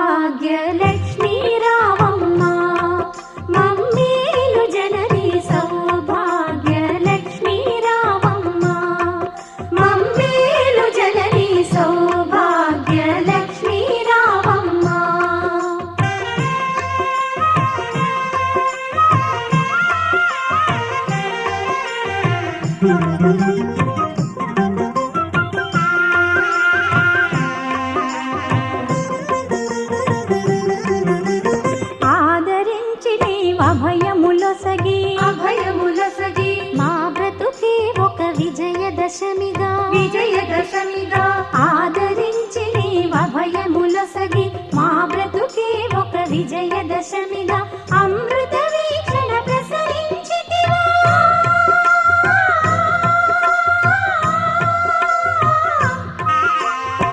సౌభాగ్యలక్ష్మీ రావమ్మ మమ్మేలు జనని సౌభాగ్యలక్ష్మీ రావమ్మ మమ్మేలు జనని సౌభాగ్యలక్ష్మీ రావమ్మ. ఆదరించి నీవభయములొసగి మా బ్రతుకే ఒక విజయదశమిగా ఆదరించి నీవభయములొసగి మా బ్రతుకే ఒక విజయదశమిగా